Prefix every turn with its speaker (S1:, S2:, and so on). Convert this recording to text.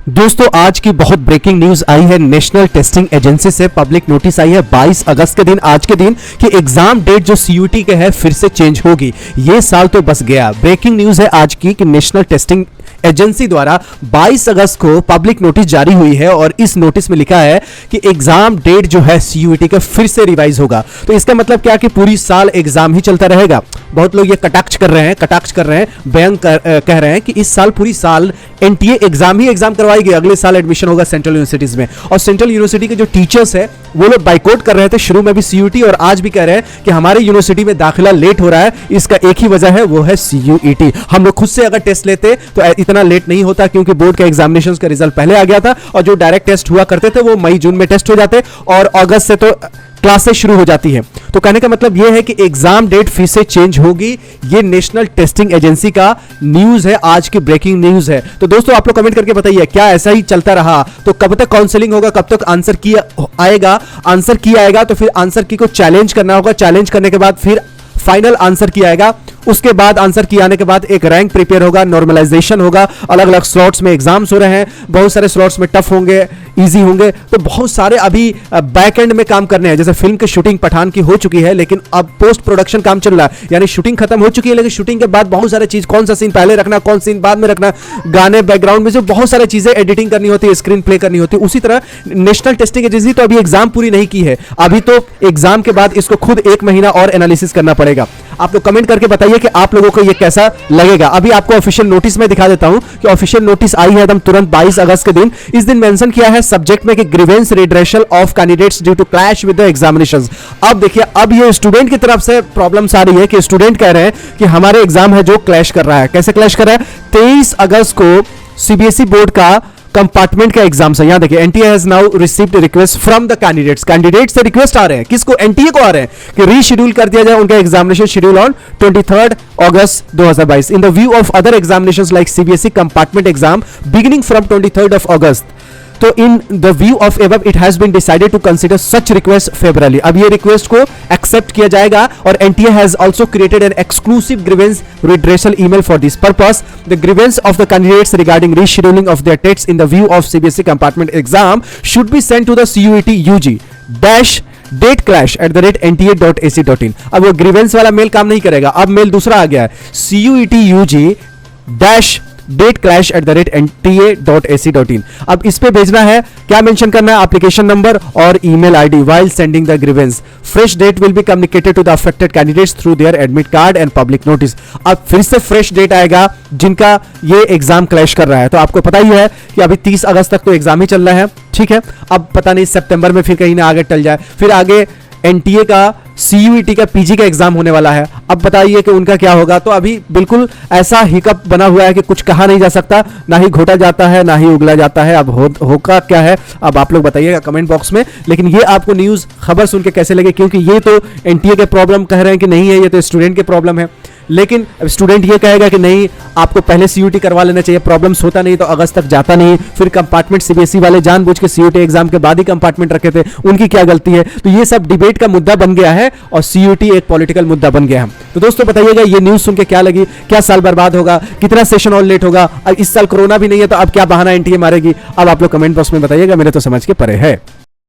S1: दोस्तों आज की बहुत ब्रेकिंग न्यूज आई है। नेशनल टेस्टिंग एजेंसी से पब्लिक नोटिस आई है 22 अगस्त के दिन, आज के दिन, कि एग्जाम डेट जो सीयूटी के है फिर से चेंज होगी। ये साल तो बस गया। ब्रेकिंग न्यूज है आज की कि नेशनल टेस्टिंग एजेंसी द्वारा 22 अगस्त को पब्लिक नोटिस जारी हुई है और इस नोटिस में लिखा है कि एग्जाम डेट जो है सीयूटी का फिर से रिवाइज होगा। तो इसका मतलब क्या कि पूरी साल एग्जाम ही चलता रहेगा। बहुत लोग ये कटाक्ष कर रहे हैं, बयान कह रहे हैं कि इस साल पूरी साल एनटीए एग्जाम ही एग्जाम करवाएगी। अगले साल एडमिशन होगा सेंट्रल यूनिवर्सिटीज में, और सेंट्रल यूनिवर्सिटी के जो टीचर्स है वो लोग बाइकआउट कर रहे थे शुरू में भी सीयूटी, और आज भी कह रहे हैं कि हमारे यूनिवर्सिटी में दाखिला लेट हो रहा है, इसका एक ही वजह है, वो है सीयूईटी। हम लोग खुद से अगर टेस्ट लेते तो इतना लेट नहीं होता, क्योंकि बोर्ड का एग्जामिनेशन का रिजल्ट पहले आ गया था, और जो डायरेक्ट टेस्ट हुआ करते थे वो मई जून में टेस्ट हो जाते और अगस्त से तो क्लासेस शुरू हो जाती है। तो कहने का मतलब यह है कि एग्जाम डेट फिर से चेंज होगी। ये नेशनल टेस्टिंग एजेंसी का न्यूज है, आज की ब्रेकिंग न्यूज है। तो दोस्तों आप लोग कमेंट करके बताइए, क्या ऐसा ही चलता रहा तो कब तक काउंसलिंग होगा, कब तक आंसर की आएगा तो फिर आंसर की को चैलेंज करना होगा, चैलेंज करने के बाद फिर फाइनल आंसर की आएगा, उसके बाद आंसर की आने के बाद एक रैंक प्रिपेयर होगा, नॉर्मलाइजेशन होगा। अलग अलग स्लॉट्स में एग्जाम्स हो रहे हैं, बहुत सारे स्लॉट्स में टफ होंगे, इजी होंगे, तो बहुत सारे अभी बैक एंड में काम करने हैं। जैसे फिल्म की शूटिंग पठान की हो चुकी है, लेकिन अब पोस्ट प्रोडक्शन काम चल रहा है, यानी शूटिंग खत्म हो चुकी है, लेकिन शूटिंग के बाद बहुत सारे चीज, कौन सा सीन पहले रखना, कौन सीन बाद में रखना, गाने बैकग्राउंड में जो बहुत सारी चीजें एडिटिंग करनी होती है, स्क्रीन प्ले करनी होती है। उसी तरह नेशनल टेस्टिंग एजेंसी तो अभी एग्जाम पूरी नहीं की है, अभी तो एग्जाम के बाद इसको खुद 1 महीना और एनालिसिस करना पड़ेगा। आप लोग कमेंट करके बताइए कि आप लोगों को ये कैसा लगेगा। अभी आपको ऑफिशियल नोटिस में दिखा देता हूं कि ऑफिशियल नोटिस आई है एकदम तुरंत 22 अगस्त के दिन। इस दिन मेंशन किया है सब्जेक्ट में कि grievance redressal of candidates due to clash with the examinations. अब देखिए, अब ये स्टूडेंट की तरफ से प्रॉब्लम्स आ रही है कि स्टूडेंट कह रहे हैं कि हमारे एग्जाम है जो क्लैश कर रहा है। कैसे क्लैश कर रहा है? 23 अगस्त को सीबीएसई बोर्ड का कंपार्टमेंट का एग्जाम है। यहां देखिए, NTA has now received request from the candidates से रिक्वेस्ट आ रहे हैं। किसको? एनटीए को आ रहे हैं कि रीशेड्यूल कर दिया जाए उनका examination schedule on 23 August 2022 in the view of other examinations like CBSE compartment exam beginning from 23 August. तो in the view of above it has been decided to consider such request favourably. अब ये request को accept किया जाएगा, और NTA has also created an exclusive grievance redressal email for this purpose. The grievance of the candidates regarding rescheduling of their tests in the view of CBSE compartment exam should be sent to the CUET UG dash date clash @nta.ac.in। अब वो grievance वाला mail काम नहीं करेगा, अब mail दूसरा आ गया है, CUET UG dash date clash @nta.ac.in। अब इस पे भेजना है, क्या मेंशन करना है? एप्लीकेशन नंबर और email ID while sending the grievance. Fresh date will be communicated to the affected candidates through their admit card and public notice. अब फिर से फ्रेश डेट आएगा जिनका ये एग्जाम क्लैश कर रहा है। तो आपको पता ही है कि अभी 30 अगस्त तक तो एग्जाम ही चल रहा है, ठीक है। अब पता नहीं सितंबर में फिर कहीं ना आगे टल जाए, फिर आगे एनटीए का CUET का पीजी का एग्जाम होने वाला है। अब बताइए कि उनका क्या होगा। तो अभी बिल्कुल ऐसा हिकअप बना हुआ है कि कुछ कहा नहीं जा सकता, ना ही घोटा जाता है ना ही उगला जाता है। अब होगा क्या है, अब आप लोग बताइएगा कमेंट बॉक्स में। लेकिन ये आपको न्यूज खबर सुन के कैसे लगे, क्योंकि ये तो एनटीए के प्रॉब्लम कह रहे हैं कि नहीं है, ये तो स्टूडेंट के प्रॉब्लम है। लेकिन स्टूडेंट ये कहेगा कि नहीं, आपको पहले CUET करवा लेना चाहिए, प्रॉब्लम्स होता नहीं तो अगस्त तक जाता नहीं। फिर कंपार्टमेंट सीबीएसई वाले जानबूझ के CUET एग्जाम के बाद ही कंपार्टमेंट रखे थे, उनकी क्या गलती है? तो ये सब डिबेट का मुद्दा बन गया है और CUET एक पॉलिटिकल मुद्दा बन गया है। तो दोस्तों बताइएगा ये न्यूज सुन के क्या लगी, क्या साल बर्बाद होगा, कितना सेशन और लेट होगा? अब इस साल कोरोना भी नहीं है तो अब क्या बहाना एनटीए मारेगी? अब आप लोग कमेंट बॉक्स में बताइएगा, मेरे तो समझ के परे है।